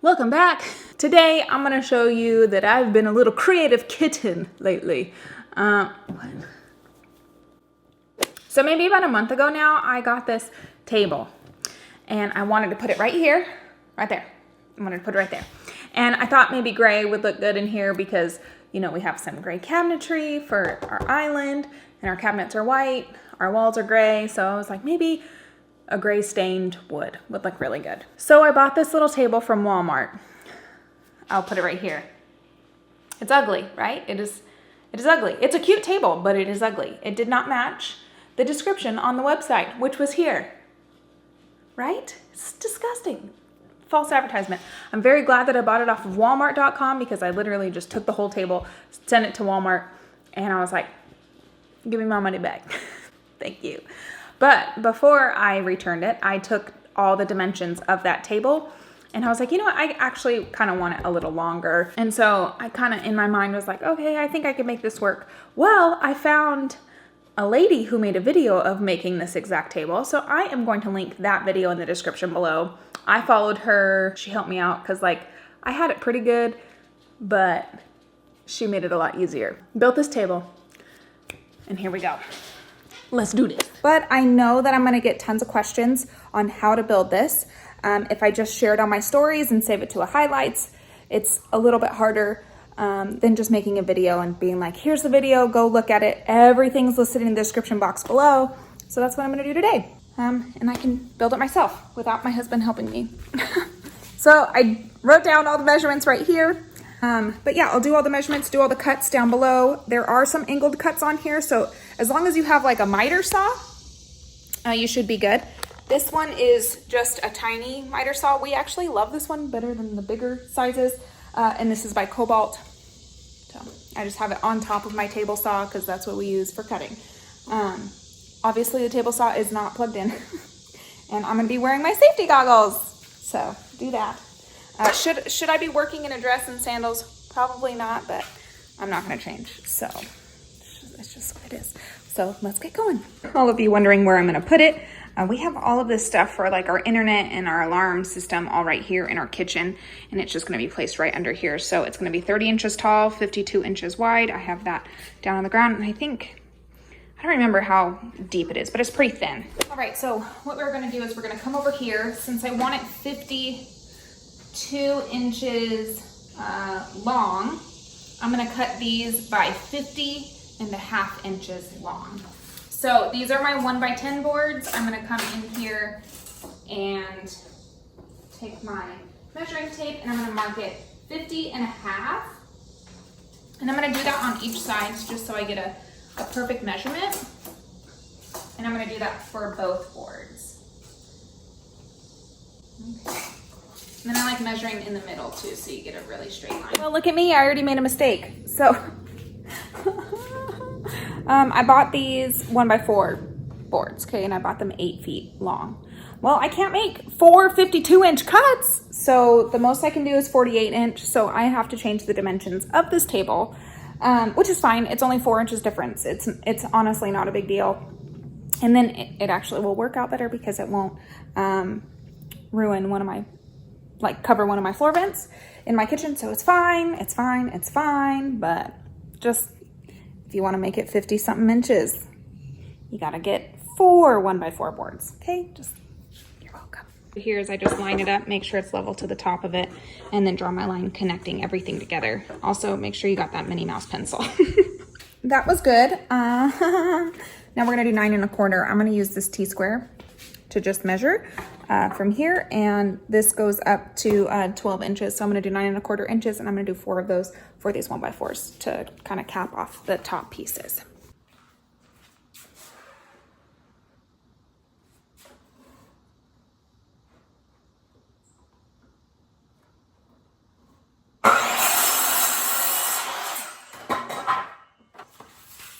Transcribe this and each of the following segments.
Welcome back. Today I'm going to show you that I've been a little creative kitten lately. So maybe about a month ago now, I got this table and I wanted to put it right here, right there. I wanted to put it right there. And I thought maybe gray would look good in here because, you know, we have some gray cabinetry for our island and our cabinets are white, our walls are gray. So I was like, maybe a gray stained wood would look really good. So I bought this little table from Walmart. I'll put it right here. It's ugly, right? It is ugly. It's a cute table, but it is ugly. It did not match the description on the website, which was here, right? It's disgusting. False advertisement. I'm very glad that I bought it off of Walmart.com because I literally just took the whole table, sent it to Walmart, and I was like, give me my money back. Thank you. But before I returned it, I took all the dimensions of that table and I was like, you know what, I actually kind of want it a little longer. And so I kind of in my mind was like, okay, I think I can make this work. Well, I found a lady who made a video of making this exact table. So I am going to link that video in the description below. I followed her. She helped me out because like I had it pretty good, but she made it a lot easier. Built this table and here we go. Let's do this. But I know that I'm gonna get tons of questions on how to build this. If I just share it on my stories and save it to a highlights, it's a little bit harder than just making a video and being like, here's the video, go look at it. Everything's listed in the description box below. So that's what I'm gonna do today. And I can build it myself without my husband helping me. So I wrote down all the measurements right here. But yeah, I'll do all the measurements, do all the cuts down below. There are some angled cuts on here. So as long as you have like a miter saw, you should be good. This one is just a tiny miter saw. We actually love this one better than the bigger sizes. And this is by Cobalt. So I just have it on top of my table saw because that's what we use for cutting. Obviously the table saw is not plugged in and I'm gonna be wearing my safety goggles. So do that. Should I be working in a dress and sandals? Probably not, but I'm not gonna change. So it's just what it is. So let's get going. All of you wondering where I'm gonna put it. We have all of this stuff for like our internet and our alarm system all right here in our kitchen, and it's just gonna be placed right under here. So it's gonna be 30 inches tall, 52 inches wide. I have that down on the ground, and I don't remember how deep it is, but it's pretty thin. All right, so what we're gonna do is we're gonna come over here. Since I want it 52 inches long, I'm gonna cut these by 50.5 inches long. So these are my 1x10 boards. I'm gonna come in here and take my measuring tape and I'm gonna mark it 50.5. And I'm gonna do that on each side just so I get a perfect measurement. And I'm gonna do that for both boards. Okay. And then I like measuring in the middle too, so you get a really straight line. Well, look at me, I already made a mistake. So, I bought these 1x4 boards, okay, and I bought them 8 feet long. Well, I can't make 4 52-inch cuts, so the most I can do is 48 inch, so I have to change the dimensions of this table, which is fine. It's only 4 inches difference. It's honestly not a big deal. And then it actually will work out better because it won't ruin cover one of my floor vents in my kitchen. So it's fine, but just if you want to make it 50 something inches, you got to get 4 1x4 boards. Okay, you're welcome. Here is I just line it up, make sure it's level to the top of it, and then draw my line connecting everything together. Also make sure you got that Minnie Mouse pencil. That was good. Now we're gonna do 9 1/4. I'm gonna use this T-square to just measure from here, and this goes up to 12 inches. So I'm gonna do 9 1/4 inches, and I'm gonna do 4 of those for these 1x4s to kind of cap off the top pieces.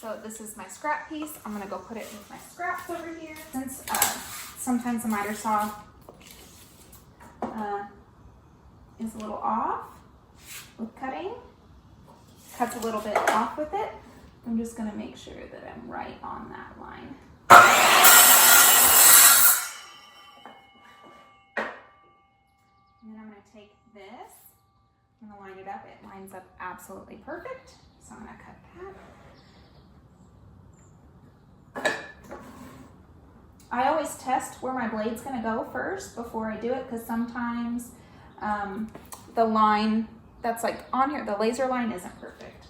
So this is my scrap piece. I'm gonna go put it with my scraps over here. Since sometimes the miter saw is a little off with cutting, cuts a little bit off with it, I'm just gonna make sure that I'm right on that line. And then I'm gonna take this, I'm gonna line it up. It lines up absolutely perfect. So I'm gonna cut that. I always test where my blade's gonna go first before I do it, because sometimes the line that's like on here, the laser line isn't perfect.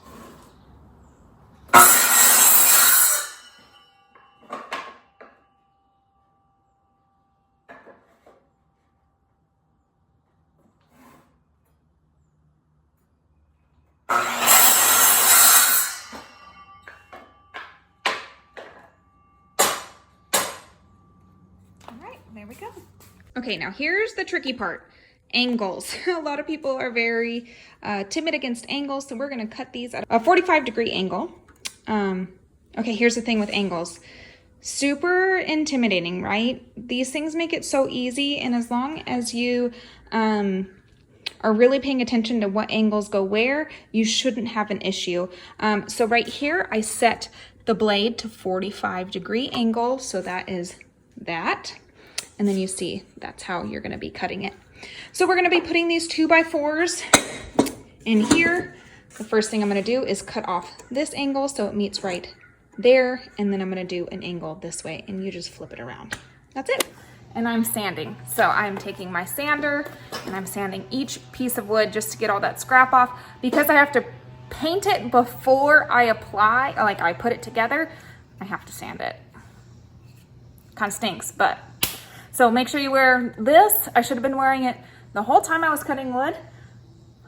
There we go. Okay, now here's the tricky part. Angles. A lot of people are very timid against angles, so we're gonna cut these at a 45-degree angle. Okay, here's the thing with angles. Super intimidating, right? These things make it so easy, and as long as you are really paying attention to what angles go where, you shouldn't have an issue. So right here, I set the blade to 45-degree angle, so that is that. And then you see, that's how you're gonna be cutting it. So we're gonna be putting these 2x4s in here. The first thing I'm gonna do is cut off this angle so it meets right there. And then I'm gonna do an angle this way, and you just flip it around. That's it. And I'm sanding. So I'm taking my sander and I'm sanding each piece of wood just to get all that scrap off. Because I have to paint it before I apply, like I put it together, I have to sand it. Kind of stinks, but. So make sure you wear this. I should have been wearing it the whole time I was cutting wood.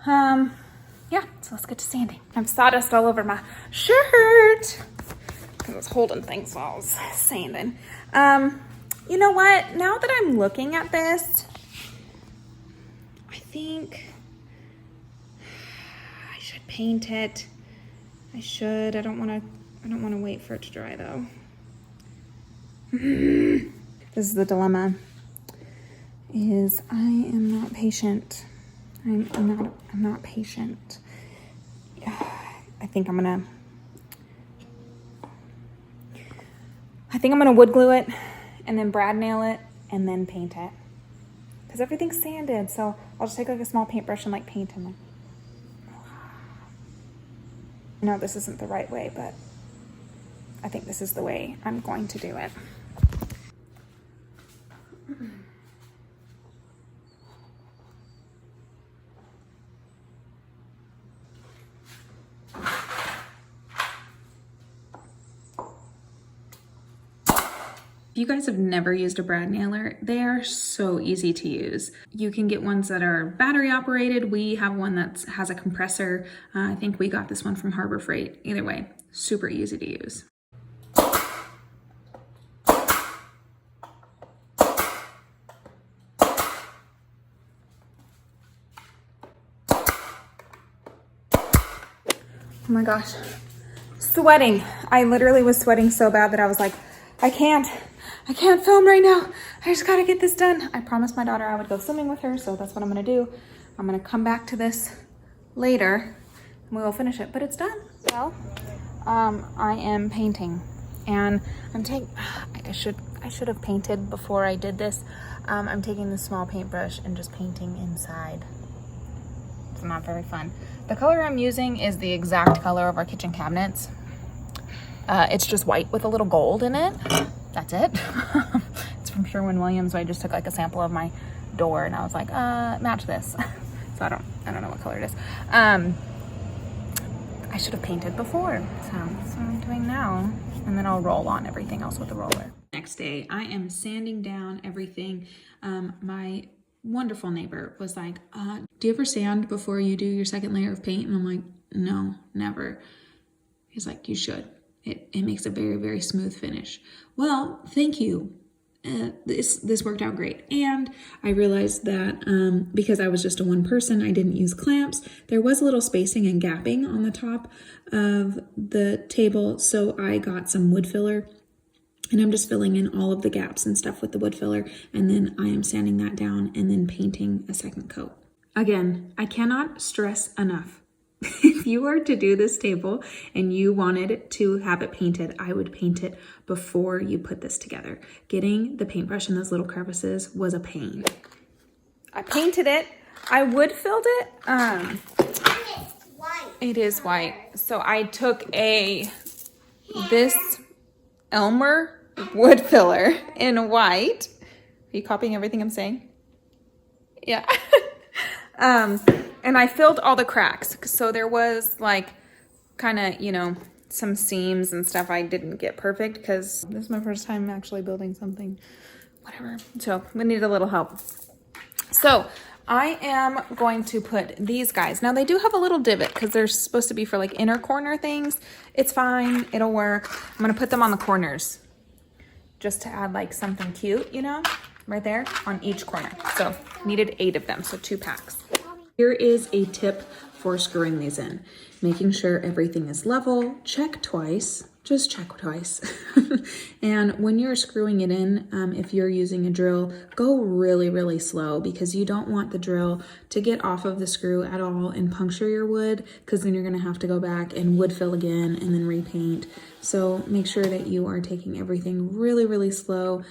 Yeah, so let's get to sanding. I have sawdust all over my shirt. I was holding things while I was sanding. You know what? Now that I'm looking at this, I think I should paint it. I should. I don't want to wait for it to dry though. This is the dilemma, is I am not patient. I'm not patient. I think I'm gonna wood glue it and then brad nail it and then paint it. Because everything's sanded, so I'll just take like a small paintbrush and like paint in there. No, this isn't the right way, but I think this is the way I'm going to do it. If you guys have never used a brad nailer, they are so easy to use. You can get ones that are battery operated. We have one that has a compressor. I think we got this one from Harbor Freight. Either way, super easy to use. Oh my gosh, sweating. I literally was sweating so bad that I was like, I can't film right now. I just gotta get this done. I promised my daughter I would go swimming with her, so that's what I'm gonna do. I'm gonna come back to this later and we will finish it, but it's done. Well, I am painting and I'm taking, I should have painted before I did this. I'm taking the small paintbrush and just painting inside. It's not very fun. The color I'm using is the exact color of our kitchen cabinets. It's just white with a little gold in it. That's it. It's from Sherwin-Williams, so I just took like a sample of my door and I was like, match this. So I don't know what color it is. I should have painted before, so that's what I'm doing now. And then I'll roll on everything else with the roller. Next day, I am sanding down everything. My wonderful neighbor was like, do you ever sand before you do your second layer of paint? And I'm like, no, never. He's like, you should. It makes a very, very smooth finish. Well, thank you. This worked out great. And I realized that because I was just a one person, I didn't use clamps. There was a little spacing and gapping on the top of the table. So I got some wood filler and I'm just filling in all of the gaps and stuff with the wood filler. And then I am sanding that down and then painting a second coat. Again, I cannot stress enough. If you were to do this table and you wanted to have it painted, I would paint it before you put this together. Getting the paintbrush in those little crevices was a pain. I painted it. I wood filled it. It's white. It is white. So I took this Elmer wood filler in white. Are you copying everything I'm saying? Yeah. And I filled all the cracks. So there was like kind of, you know, some seams and stuff I didn't get perfect because this is my first time actually building something, whatever. So we needed a little help. So I am going to put these guys. Now they do have a little divot because they're supposed to be for like inner corner things. It's fine, it'll work. I'm gonna put them on the corners just to add like something cute, you know, right there on each corner. So needed 8 of them, so 2 packs. Here is a tip for screwing these in. Making sure everything is level, check twice, just check twice. And when you're screwing it in, if you're using a drill, go really, really slow because you don't want the drill to get off of the screw at all and puncture your wood, because then you're gonna have to go back and wood fill again and then repaint. So make sure that you are taking everything really, really slow.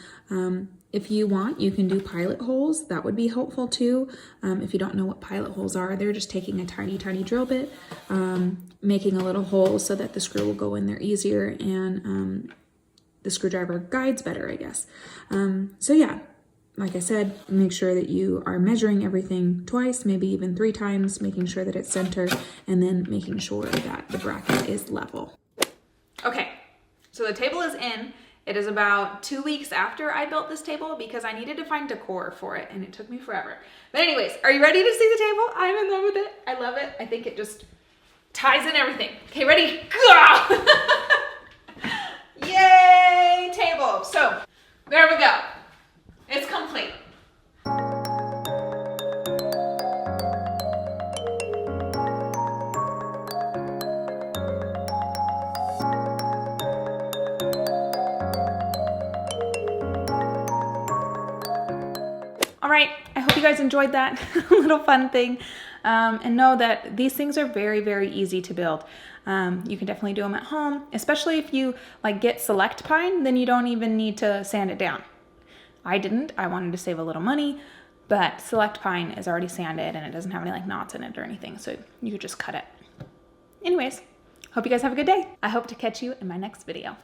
If you want, you can do pilot holes. That would be helpful too. If you don't know what pilot holes are, they're just taking a tiny, tiny drill bit, making a little hole so that the screw will go in there easier and the screwdriver guides better, I guess. So yeah, like I said, make sure that you are measuring everything twice, maybe even 3 times, making sure that it's centered, and then making sure that the bracket is level. Okay, so the table is in. It is about 2 weeks after I built this table because I needed to find decor for it and it took me forever. But anyways, are you ready to see the table? I'm in love with it. I love it. I think it just ties in everything. Okay, ready? Go! Yay, table. So there we go. It's complete. All right, I hope you guys enjoyed that little fun thing, and know that these things are very, very easy to build. You can definitely do them at home, especially if you like get select pine, then you don't even need to sand it down. I didn't, I wanted to save a little money, but select pine is already sanded and it doesn't have any like knots in it or anything, so you could just cut it. Anyways, hope you guys have a good day. I hope to catch you in my next video.